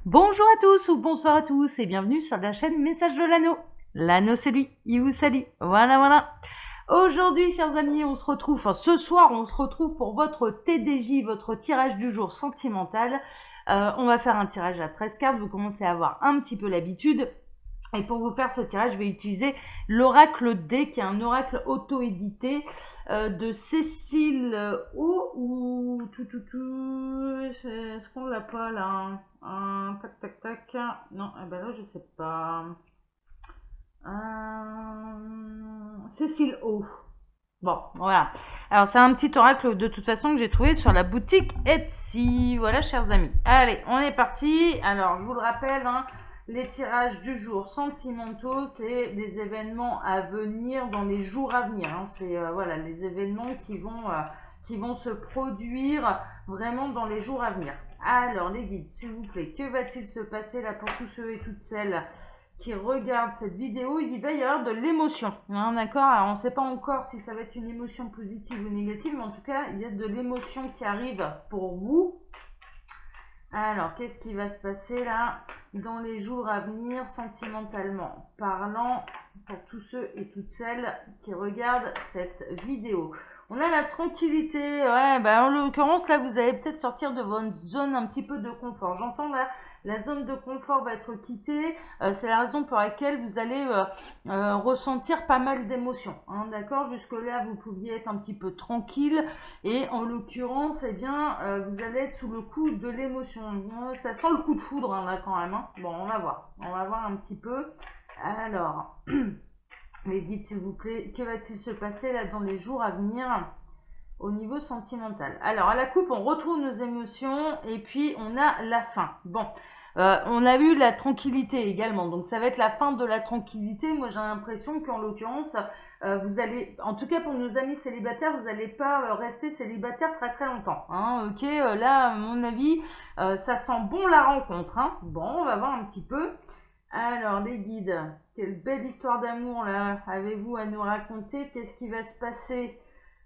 Bonjour à tous ou bonsoir à tous et bienvenue sur la chaîne Message de l'Anneau. L'anneau c'est lui, il vous salue. Voilà. Aujourd'hui, chers amis, on se retrouve, enfin ce soir, on se retrouve pour votre TDJ, votre tirage du jour sentimental. On va faire un tirage à 13 cartes, vous commencez à avoir un petit peu l'habitude. Et pour vous faire ce tirage, je vais utiliser l'oracle D, qui est un oracle auto-édité de Cécile O ou est-ce qu'on l'a pas là? Tac. Non, eh ben là je sais pas. Cécile O. Bon, voilà. Alors c'est un petit oracle de toute façon que j'ai trouvé sur la boutique Etsy. Voilà, chers amis. Allez, on est parti. Alors je vous le rappelle, hein, les tirages du jour sentimentaux, c'est des événements à venir dans les jours à venir. Hein. C'est voilà, les événements qui vont se produire vraiment dans les jours à venir. Alors les guides, s'il vous plaît, que va-t-il se passer là pour tous ceux et toutes celles qui regardent cette vidéo? Il va y avoir de l'émotion, hein, d'accord? Alors on ne sait pas encore si ça va être une émotion positive ou négative, mais en tout cas, il y a de l'émotion qui arrive pour vous. Alors, qu'est-ce qui va se passer là dans les jours à venir, sentimentalement parlant, pour tous ceux et toutes celles qui regardent cette vidéo? On a la tranquillité, ouais, bah en l'occurrence là, vous allez peut-être sortir de votre zone un petit peu de confort. J'entends là, la zone de confort va être quittée, c'est la raison pour laquelle vous allez ressentir pas mal d'émotions, hein, d'accord? Jusque-là, vous pouviez être un petit peu tranquille, et en l'occurrence, eh bien, vous allez être sous le coup de l'émotion. Ça sent le coup de foudre hein, là quand même. Hein. Bon, on va voir un petit peu. Alors, mais dites s'il vous plaît, que va-t-il se passer là dans les jours à venir au niveau sentimental? Alors, à la coupe, on retrouve nos émotions et puis on a la fin. Bon, on a eu la tranquillité également, donc ça va être la fin de la tranquillité. Moi, j'ai l'impression qu'en l'occurrence, vous allez, en tout cas pour nos amis célibataires, vous n'allez pas rester célibataire très très longtemps. Hein. Ok, là, à mon avis, ça sent bon la rencontre. Hein. Bon, on va voir un petit peu. Alors, les guides, quelle belle histoire d'amour là avez-vous à nous raconter? Qu'est-ce qui va se passer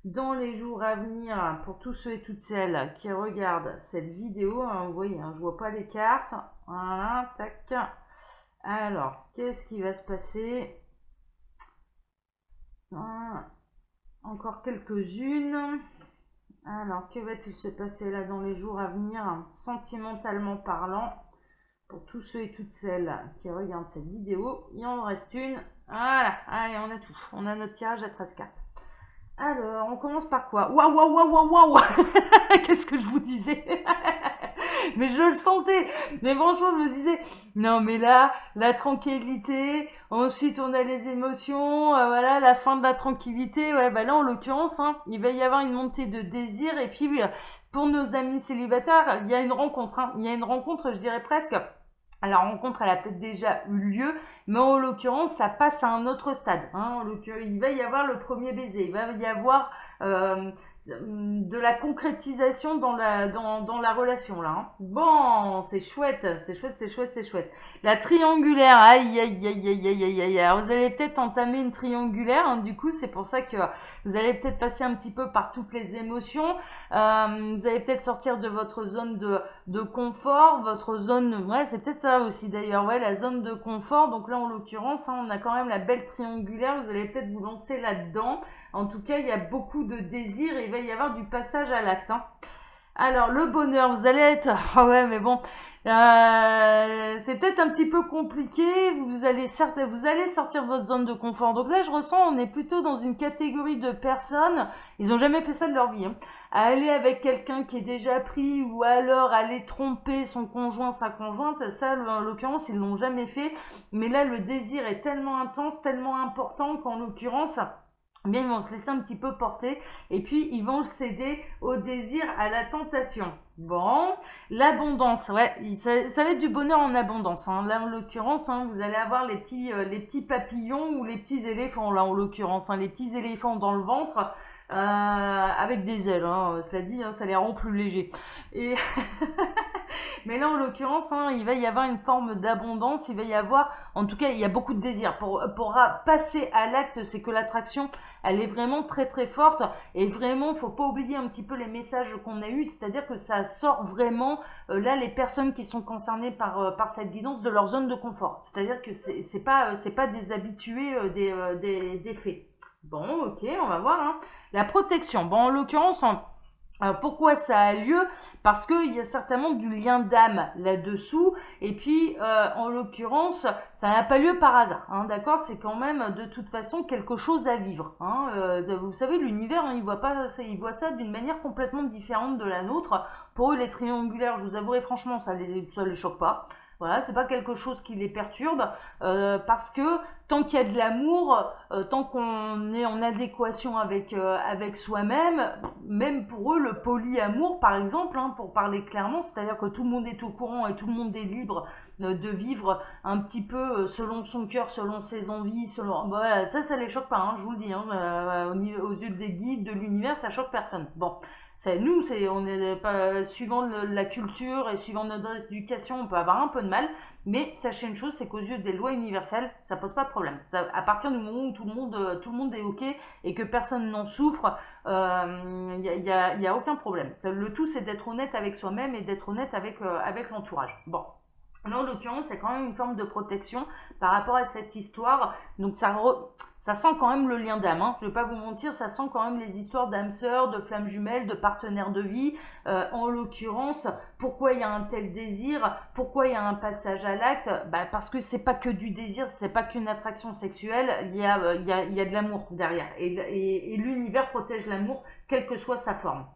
dans les jours à venir pour tous ceux et toutes celles qui regardent cette vidéo? Hein, vous voyez, hein, je vois pas les cartes. Voilà, tac. Alors, qu'est-ce qui va se passer? Voilà. Encore quelques-unes. Alors, que va-t-il se passer là dans les jours à venir, sentimentalement parlant, pour tous ceux et toutes celles qui regardent cette vidéo? Il en reste une. Voilà, allez, on a tout. On a notre tirage à 13 cartes. Alors, on commence par quoi? Waouh. Qu'est-ce que je vous disais? Mais je le sentais. Mais franchement, je me disais, non, mais là, la tranquillité. Ensuite, on a les émotions. Voilà, la fin de la tranquillité. Ouais, bah là, en l'occurrence, hein, il va y avoir une montée de désir. Et puis, pour nos amis célibataires, il y a une rencontre. Hein. Il y a une rencontre, je dirais presque. La rencontre, elle a peut-être déjà eu lieu, mais en l'occurrence, ça passe à un autre stade. Hein. En l'occurrence, il va y avoir le premier baiser, il va y avoir de la concrétisation dans la relation là. Hein. Bon, c'est chouette. La triangulaire, aïe. Alors, vous allez peut-être entamer une triangulaire, hein, du coup, c'est pour ça que vous allez peut-être passer un petit peu par toutes les émotions. Vous allez peut-être sortir de votre zone de confort, votre zone, ouais, c'est peut-être ça aussi d'ailleurs, ouais, la zone de confort. Donc là, en l'occurrence, hein, on a quand même la belle triangulaire, vous allez peut-être vous lancer là-dedans. En tout cas, il y a beaucoup de désir et il va y avoir du passage à l'acte. Hein. Alors, le bonheur, vous allez être, ah ouais, mais bon, c'est peut-être un petit peu compliqué, vous allez sortir de votre zone de confort. Donc là, je ressens, on est plutôt dans une catégorie de personnes, ils n'ont jamais fait ça de leur vie, hein, à aller avec quelqu'un qui est déjà pris ou alors aller tromper son conjoint, sa conjointe. Ça, en l'occurrence, ils l'ont jamais fait. Mais là, le désir est tellement intense, tellement important qu'en l'occurrence, eh bien, ils vont se laisser un petit peu porter et puis ils vont céder au désir, à la tentation. Bon, l'abondance, ouais, ça va être du bonheur en abondance. Hein. Là, en l'occurrence, hein, vous allez avoir les petits papillons ou les petits éléphants, là, en l'occurrence, hein, les petits éléphants dans le ventre. Avec des ailes, hein, cela dit, hein, ça les rend plus légers. Et Mais là, en l'occurrence, hein, il va y avoir une forme d'abondance, il va y avoir, en tout cas, il y a beaucoup de désir. Pour passer à l'acte, c'est que l'attraction, elle est vraiment très très forte. Et vraiment, faut pas oublier un petit peu les messages qu'on a eus, c'est-à-dire que ça sort vraiment, là, les personnes qui sont concernées par cette guidance de leur zone de confort. C'est-à-dire que c'est pas des habitués des faits. Bon, ok, on va voir. Hein. La protection. Bon, en l'occurrence, pourquoi ça a lieu? Parce qu'il y a certainement du lien d'âme là-dessous. Et puis, en l'occurrence, ça n'a pas lieu par hasard. Hein, d'accord? C'est quand même de toute façon quelque chose à vivre. Hein. Vous savez, l'univers, hein, il voit ça d'une manière complètement différente de la nôtre. Pour eux, les triangulaires, je vous avouerai franchement, ça les choque pas. Voilà, c'est pas quelque chose qui les perturbe, parce que tant qu'il y a de l'amour, tant qu'on est en adéquation avec soi-même, même pour eux, le polyamour, par exemple, hein, pour parler clairement, c'est-à-dire que tout le monde est au courant et tout le monde est libre de vivre un petit peu selon son cœur, selon ses envies, selon voilà, ça les choque pas, hein, je vous le dis, hein, aux yeux des guides, de l'univers, ça choque personne. Bon. On est pas suivant la culture et suivant notre éducation, on peut avoir un peu de mal, mais sachez une chose, c'est qu'aux yeux des lois universelles, ça pose pas de problème. Ça, à partir du moment où tout le monde est ok et que personne n'en souffre, y a aucun problème. Le tout, c'est d'être honnête avec soi-même et d'être honnête avec l'entourage. Bon. Là, en l'occurrence, c'est quand même une forme de protection par rapport à cette histoire. Donc, ça sent quand même le lien d'âme. Hein. Je ne vais pas vous mentir, ça sent quand même les histoires d'âmes sœurs, de flammes jumelles, de partenaires de vie. En l'occurrence, pourquoi il y a un tel désir? Pourquoi il y a un passage à l'acte? Parce que c'est pas que du désir, c'est pas qu'une attraction sexuelle. Il y a de l'amour derrière. Et l'univers protège l'amour, quelle que soit sa forme.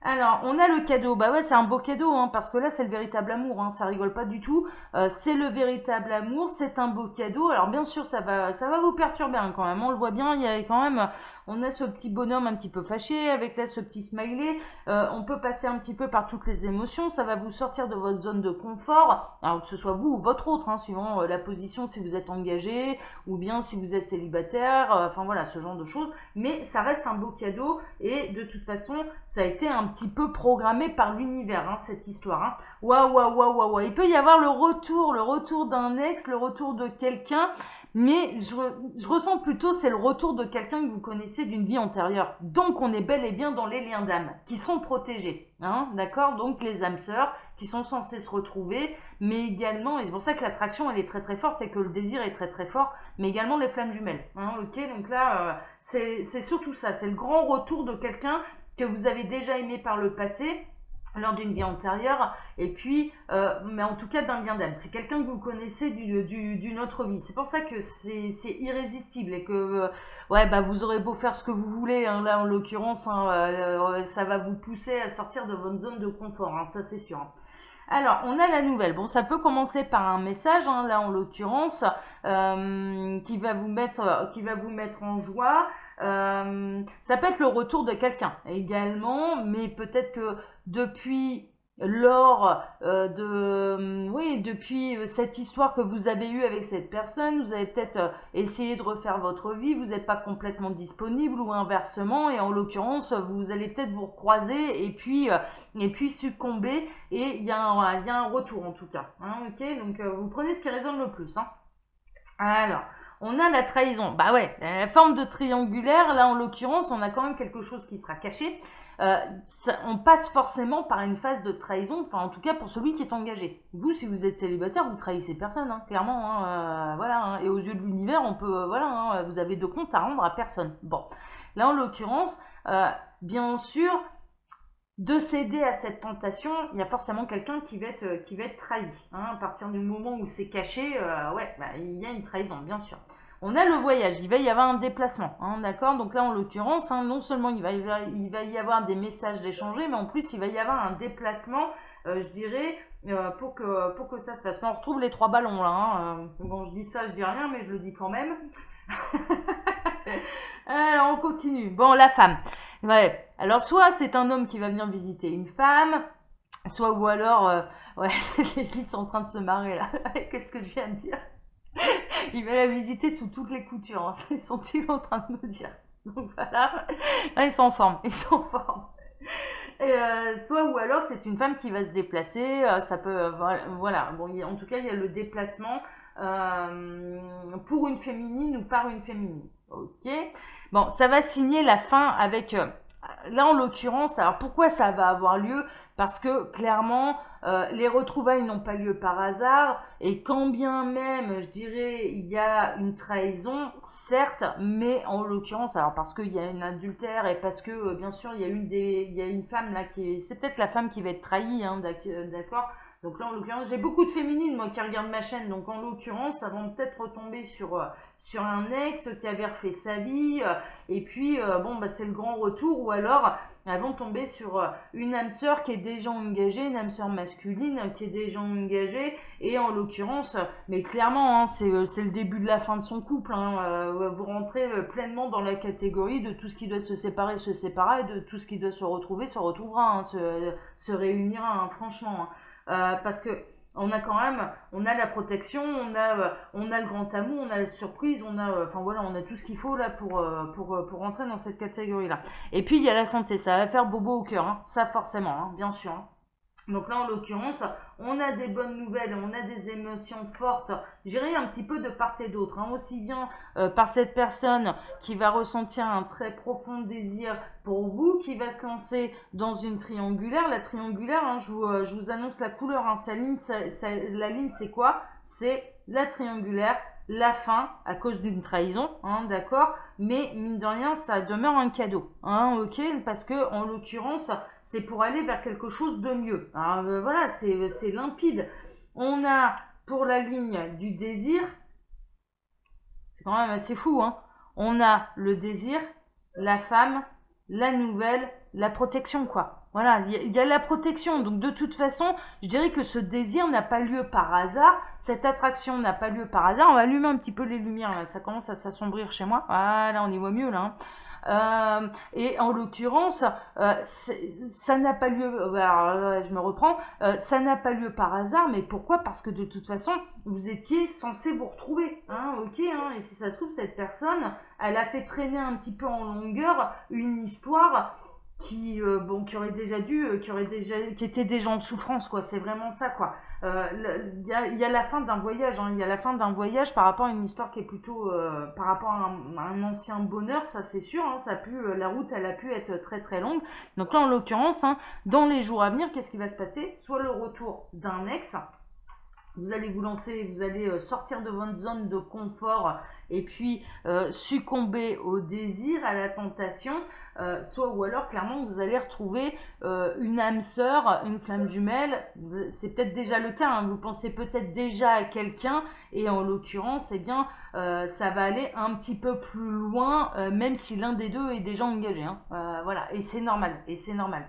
Alors, on a le cadeau. Bah ouais, c'est un beau cadeau, hein, parce que là, c'est le véritable amour, hein, ça rigole pas du tout. C'est le véritable amour, c'est un beau cadeau. Alors, bien sûr, ça va vous perturber hein, quand même. On le voit bien, il y a quand même, on a ce petit bonhomme un petit peu fâché, avec là ce petit smiley. On peut passer un petit peu par toutes les émotions. Ça va vous sortir de votre zone de confort. Alors, que ce soit vous ou votre autre, hein, suivant la position, si vous êtes engagé, ou bien si vous êtes célibataire. Enfin voilà, ce genre de choses. Mais ça reste un beau cadeau, et de toute façon, ça a été un petit peu programmé par l'univers, hein, cette histoire. Hein. Waouh. Il peut y avoir le retour d'un ex, le retour de quelqu'un, mais je ressens plutôt c'est le retour de quelqu'un que vous connaissez d'une vie antérieure. Donc on est bel et bien dans les liens d'âme, qui sont protégés. Hein, d'accord? Donc les âmes sœurs qui sont censées se retrouver, mais également, et c'est pour ça que l'attraction elle est très très forte et que le désir est très très fort, mais également les flammes jumelles. Hein, ok, donc là, c'est surtout ça, c'est le grand retour de quelqu'un que vous avez déjà aimé par le passé, lors d'une vie antérieure, et puis, mais en tout cas d'un lien d'âme. C'est quelqu'un que vous connaissez d'une autre vie. C'est pour ça que c'est irrésistible et que, ouais, vous aurez beau faire ce que vous voulez, hein, là en l'occurrence, hein, ça va vous pousser à sortir de votre zone de confort, hein, ça c'est sûr. Alors, on a la nouvelle. Bon, ça peut commencer par un message, hein, là en l'occurrence, qui va vous mettre en joie. Ça peut être le retour de quelqu'un également, mais peut-être que depuis depuis cette histoire que vous avez eue avec cette personne, vous avez peut-être essayé de refaire votre vie, vous n'êtes pas complètement disponible ou inversement, et en l'occurrence, vous allez peut-être vous recroiser et puis succomber, et il y a un retour en tout cas. Hein, ok, donc vous prenez ce qui résonne le plus. Hein. Alors, on a la trahison. Bah ouais, la forme de triangulaire, là en l'occurrence, on a quand même quelque chose qui sera caché. On passe forcément par une phase de trahison, enfin en tout cas pour celui qui est engagé. Vous, si vous êtes célibataire, vous trahissez personne, hein, clairement. Hein, voilà, hein, et aux yeux de l'univers, on peut, voilà, hein, vous avez de compte à rendre à personne. Bon, là en l'occurrence, bien sûr, de céder à cette tentation, il y a forcément quelqu'un qui va être trahi. Hein, à partir du moment où c'est caché, il y a une trahison, bien sûr. On a le voyage, il va y avoir un déplacement, hein, d'accord? Donc là, en l'occurrence, hein, non seulement il va y avoir des messages d'échanger, mais en plus, il va y avoir un déplacement, je dirais, pour que ça se fasse. On retrouve les 3 ballons, là. Hein, bon, je dis ça, je dis rien, mais je le dis quand même. Alors, on continue. Bon, la femme. Ouais. Alors, soit c'est un homme qui va venir visiter une femme, soit ou alors, ouais, les guides sont en train de se marrer là. Qu'est-ce que je viens de dire? Il va la visiter sous toutes les coutures. Hein. Ils sont-ils en train de me dire? Donc voilà. Là, ils sont en forme. Soit ou alors c'est une femme qui va se déplacer, ça peut, voilà, bon, en tout cas il y a le déplacement pour une féminine ou par une féminine. Ok. Bon, ça va signer la fin avec, là en l'occurrence, alors pourquoi ça va avoir lieu? Parce que clairement, les retrouvailles n'ont pas lieu par hasard, et quand bien même, je dirais, il y a une trahison, certes, mais en l'occurrence, alors parce qu'il y a un adultère et parce que, bien sûr, il y a une femme là c'est peut-être la femme qui va être trahie, hein, d'accord. Donc là, en l'occurrence, j'ai beaucoup de féminines, moi, qui regardent ma chaîne. Donc, en l'occurrence, ça va peut-être retomber sur un ex qui avait refait sa vie. Et puis, bon, bah, c'est le grand retour. Ou alors, elles vont tomber sur une âme sœur qui est déjà engagée, une âme sœur masculine qui est déjà engagée. Et en l'occurrence, mais clairement, hein, c'est le début de la fin de son couple. Hein, vous rentrez pleinement dans la catégorie de tout ce qui doit se séparer, et de tout ce qui doit se retrouver, se retrouvera, hein, se réunira, hein, franchement. Hein. Parce que on a quand même, on a la protection, on a le grand amour, on a la surprise, enfin voilà, on a tout ce qu'il faut là pour rentrer dans cette catégorie-là. Et puis il y a la santé, ça va faire bobo au cœur, hein, ça forcément, hein, bien sûr. Hein. Donc là, en l'occurrence, on a des bonnes nouvelles, on a des émotions fortes, j'irai un petit peu de part et d'autre, hein, aussi bien par cette personne qui va ressentir un très profond désir pour vous, qui va se lancer dans une triangulaire. La triangulaire, hein, je vous annonce la couleur, hein, la ligne c'est quoi? C'est la triangulaire, la fin à cause d'une trahison, hein, d'accord, mais mine de rien ça demeure un cadeau, hein, ok, parce que en l'occurrence c'est pour aller vers quelque chose de mieux. Alors, voilà, c'est limpide. On a pour la ligne du désir, c'est quand même assez fou, hein, on a le désir, la femme, la nouvelle, la protection, quoi. Voilà, il y a la protection. Donc de toute façon, je dirais que ce désir n'a pas lieu par hasard. Cette attraction n'a pas lieu par hasard. On va allumer un petit peu les lumières, là. Ça commence à s'assombrir chez moi. Voilà, on y voit mieux là. Et en l'occurrence, ça n'a pas lieu, alors, je me reprends, ça n'a pas lieu par hasard, mais pourquoi? Parce que de toute façon, vous étiez censé vous retrouver, hein, ok, hein, et si ça se trouve, cette personne, elle a fait traîner un petit peu en longueur une histoire qui aurait déjà qui était déjà en souffrance, quoi. C'est vraiment ça, quoi. Il y a la fin d'un voyage, hein. Il y a la fin d'un voyage par rapport à une histoire qui est plutôt par rapport à un ancien bonheur, ça c'est sûr, hein. Ça a pu, la route elle a pu être très très longue. Donc là en l'occurrence, hein, dans les jours à venir, qu'est-ce qui va se passer? Soit le retour d'un ex, vous allez vous lancer, vous allez sortir de votre zone de confort et puis succomber au désir, à la tentation, soit ou alors clairement vous allez retrouver une âme sœur, une flamme jumelle. C'est peut-être déjà le cas, hein, vous pensez peut-être déjà à quelqu'un et en l'occurrence, eh bien, ça va aller un petit peu plus loin, même si l'un des deux est déjà engagé. Hein. Voilà, et c'est normal,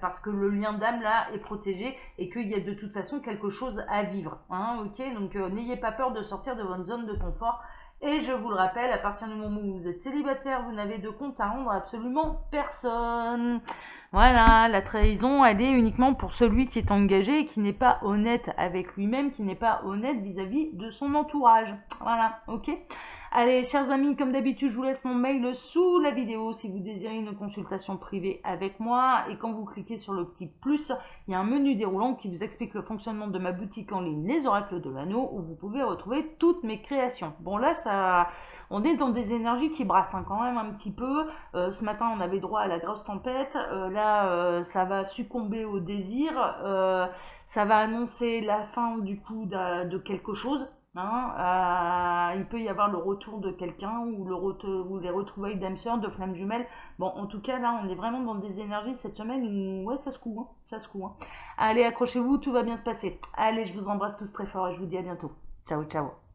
parce que le lien d'âme là est protégé et qu'il y a de toute façon quelque chose à vivre. Hein, ok, donc n'ayez pas peur de sortir de votre zone de confort. Et je vous le rappelle, à partir du moment où vous êtes célibataire, vous n'avez de compte à rendre à absolument personne. Voilà, la trahison, elle est uniquement pour celui qui est engagé et qui n'est pas honnête avec lui-même, qui n'est pas honnête vis-à-vis de son entourage. Voilà, ok. Allez, chers amis, comme d'habitude, je vous laisse mon mail sous la vidéo si vous désirez une consultation privée avec moi. Et quand vous cliquez sur le petit plus, il y a un menu déroulant qui vous explique le fonctionnement de ma boutique en ligne Les Oracles de l'Anneau, où vous pouvez retrouver toutes mes créations. Bon, là, on est dans des énergies qui brassent, hein, quand même un petit peu. Ce matin, on avait droit à la grosse tempête. Là, ça va succomber au désir. Ça va annoncer la fin, du coup, de quelque chose. Hein, il peut y avoir le retour de quelqu'un ou les retrouvailles d'âme sœur, de flammes jumelles. Bon, en tout cas, là, on est vraiment dans des énergies cette semaine où, ouais, ça se coud, hein, ça se coud. Hein. Allez, accrochez-vous, tout va bien se passer. Allez, je vous embrasse tous très fort et je vous dis à bientôt. Ciao, ciao.